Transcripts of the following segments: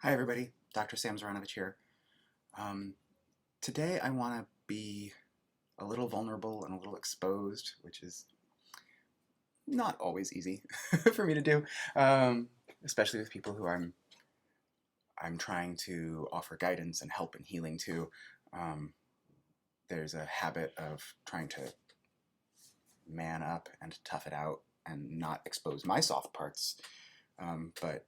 Hi everybody, Dr. Sam Zaranovich here. Um, Today I want to be a little vulnerable and a little exposed, which is not always easy for me to do, especially with people who I'm trying to offer guidance and help and healing to. Um, there's a habit of trying to man up and tough it out and not expose my soft parts, but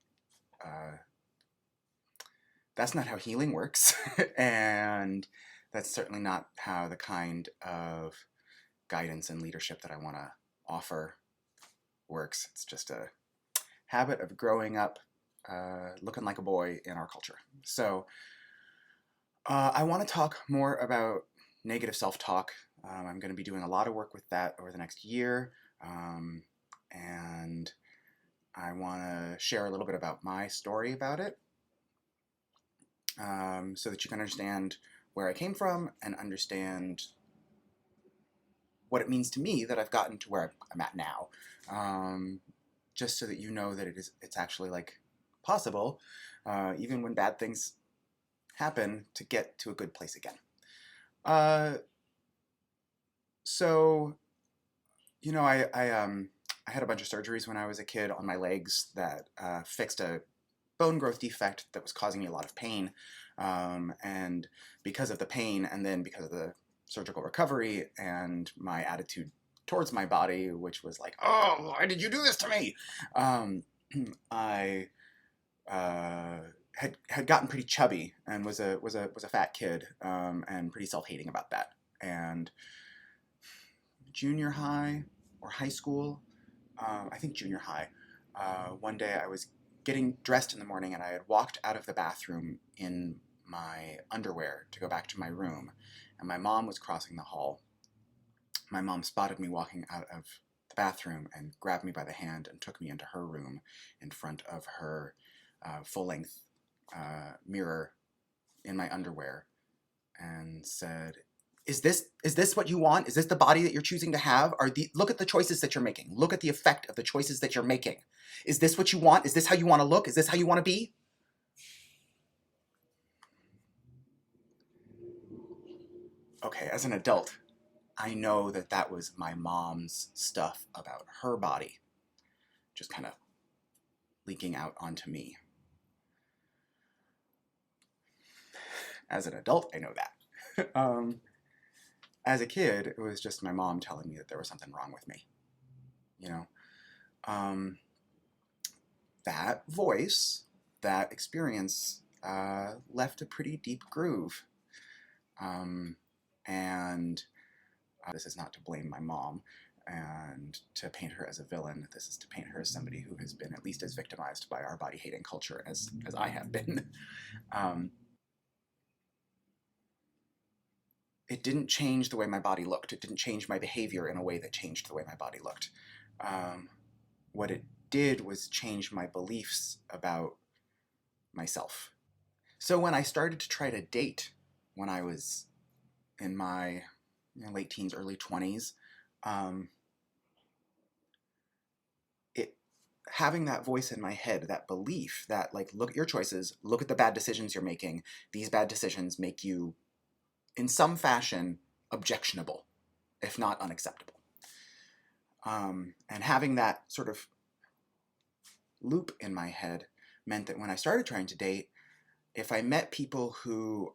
that's not how healing works, and that's certainly not how the kind of guidance and leadership that I want to offer works. It's just a habit of growing up looking like a boy in our culture. So I want to talk more about negative self-talk. I'm going to be doing a lot of work with that over the next year, and I want to share a little bit about my story about it, so that you can understand where I came from and understand what it means to me that I've gotten to where I'm at now. Just so that you know that it's actually like possible, even when bad things happen, to get to a good place again. Uh, so, I had a bunch of surgeries when I was a kid on my legs that fixed a bone growth defect that was causing me a lot of pain. And because of the pain, and then because of the surgical recovery and my attitude towards my body, which was like, "Oh, why did you do this to me?" Um, I had gotten pretty chubby and was a fat kid, and pretty self-hating about that. And junior high or high school, I think junior high, one day I was getting dressed in the morning and I had walked out of the bathroom in my underwear to go back to my room, and my mom was crossing the hall. My mom spotted me walking out of the bathroom and grabbed me by the hand and took me into her room in front of her full-length mirror in my underwear and said, is this what you want? Is this the body that you're choosing to have? Look at the choices that you're making. Look at the effect of the choices that you're making. Is this what you want? Is this how you want to look? Is this how you want to be? Okay, as an adult, I know that that was my mom's stuff about her body, just kind of leaking out onto me. As an adult, I know that. As a kid, it was just my mom telling me that there was something wrong with me. You know, um, that voice, that experience, left a pretty deep groove. Um, and this is not to blame my mom and to paint her as a villain. This is to paint her as somebody who has been at least as victimized by our body-hating culture as I have been. It didn't change the way my body looked. It didn't change my behavior in a way that changed the way my body looked. What it did was change my beliefs about myself. So when I started to try to date when I was in my late teens, early 20s, it having that voice in my head, that belief that, like, look at your choices, look at the bad decisions you're making. These bad decisions make you, in some fashion, objectionable, if not unacceptable. And having that sort of loop in my head meant that when I started trying to date, if I met people who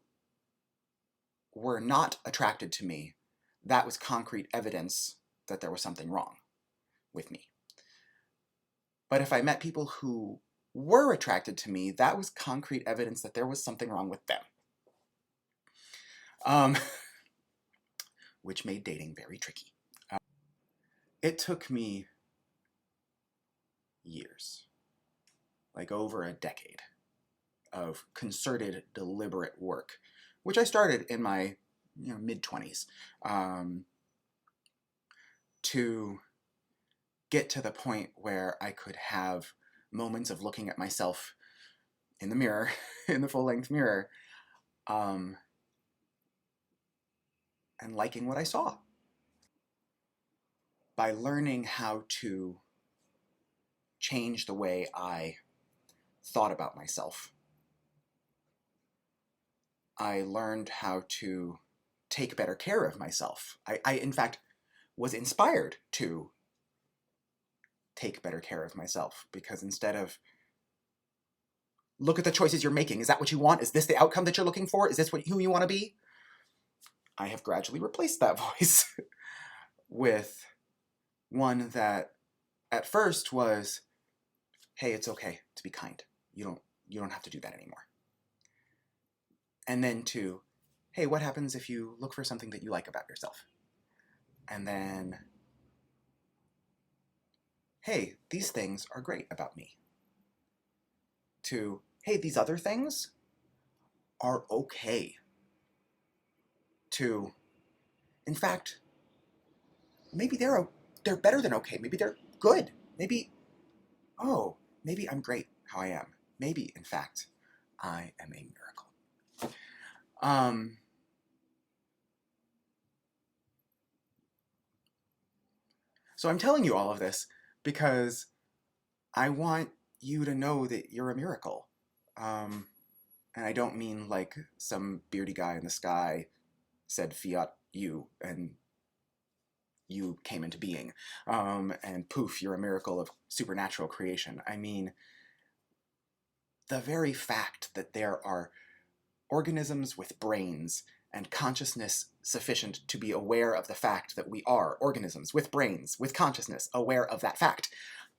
were not attracted to me, that was concrete evidence that there was something wrong with me. But if I met people who were attracted to me, that was concrete evidence that there was something wrong with them. Which made dating very tricky. It took me years, like over a decade, of concerted, deliberate work, which I started in my mid-20s, to get to the point where I could have moments of looking at myself in the mirror, in the full-length mirror, and liking what I saw. By learning how to change the way I thought about myself, I learned how to take better care of myself. I in fact, was inspired to take better care of myself, because instead of look at the choices you're making, is that what you want? Is this the outcome that you're looking for? Is this who you want to be? I have gradually replaced that voice with one that at first was, hey, it's okay to be kind. You don't have to do that anymore. And then to, hey, what happens if you look for something that you like about yourself? And then, hey, these things are great about me. To, hey, these other things are okay. To, in fact, maybe they're better than okay. Maybe they're good. Maybe, oh, maybe I'm great how I am. Maybe, in fact, I am a miracle. So I'm telling you all of this because I want you to know that you're a miracle. And I don't mean like some beardy guy in the sky said fiat you and you came into being. And poof, you're a miracle of supernatural creation. I mean, the very fact that there are organisms with brains and consciousness sufficient to be aware of the fact that we are organisms with brains, with consciousness, aware of that fact,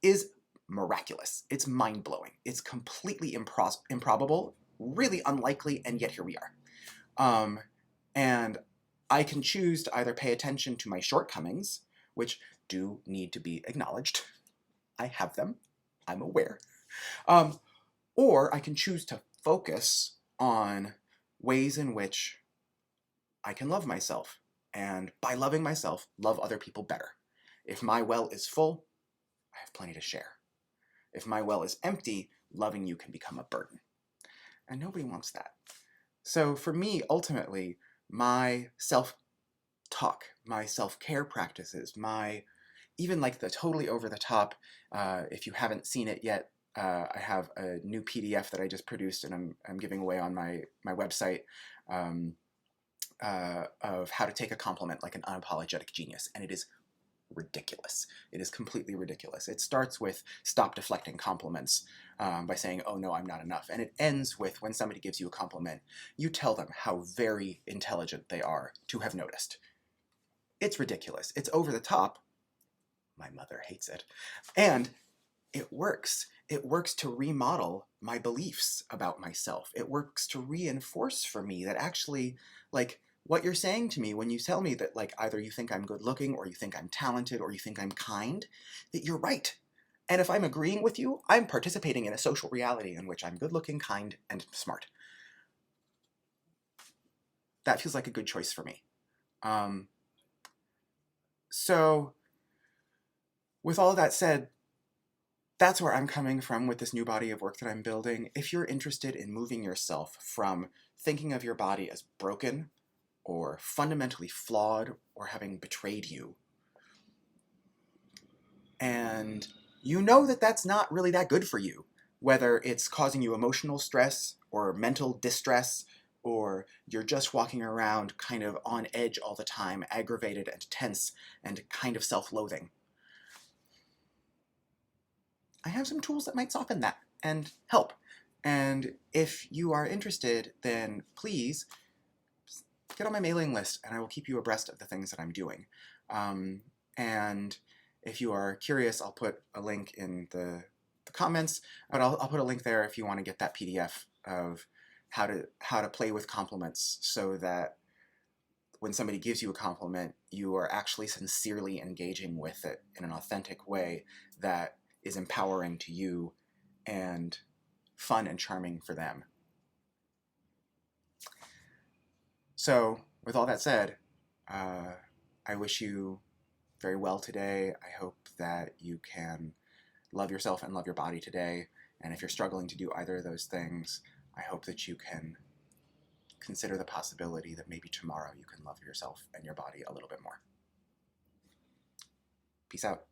is miraculous. It's mind-blowing. It's completely improbable, really unlikely, and yet here we are. And I can choose to either pay attention to my shortcomings, which do need to be acknowledged. I have them. I'm aware. Or I can choose to focus on ways in which I can love myself, and by loving myself, love other people better. If my well is full, I have plenty to share. If my well is empty, loving you can become a burden. And nobody wants that. So for me, ultimately, my self-talk, my self-care practices, my even like the totally over-the-top, if you haven't seen it yet, I have a new PDF that I just produced and I'm giving away on my website, of how to take a compliment like an unapologetic genius. And it is ridiculous. It is completely ridiculous. It starts with stop deflecting compliments by saying, oh no, I'm not enough. And it ends with when somebody gives you a compliment, you tell them how very intelligent they are to have noticed. It's ridiculous. It's over the top. My mother hates it. And it works. It works to remodel my beliefs about myself. It works to reinforce for me that actually, like, what you're saying to me when you tell me that, like, either you think I'm good looking or you think I'm talented or you think I'm kind, that you're right. And if I'm agreeing with you, I'm participating in a social reality in which I'm good looking, kind, and smart. That feels like a good choice for me. So, with all of that said, that's where I'm coming from with this new body of work that I'm building. If you're interested in moving yourself from thinking of your body as broken or fundamentally flawed or having betrayed you, and you know that that's not really that good for you, whether it's causing you emotional stress or mental distress, or you're just walking around kind of on edge all the time, aggravated and tense and kind of self-loathing, I have some tools that might soften that and help. And if you are interested, then please get on my mailing list and I will keep you abreast of the things that I'm doing. And if you are curious, I'll put a link in the comments, but I'll put a link there if you want to get that PDF of how to play with compliments so that when somebody gives you a compliment, you are actually sincerely engaging with it in an authentic way that is empowering to you and fun and charming for them. So, with all that said, I wish you very well today. I hope that you can love yourself and love your body today. And if you're struggling to do either of those things, I hope that you can consider the possibility that maybe tomorrow you can love yourself and your body a little bit more. Peace out.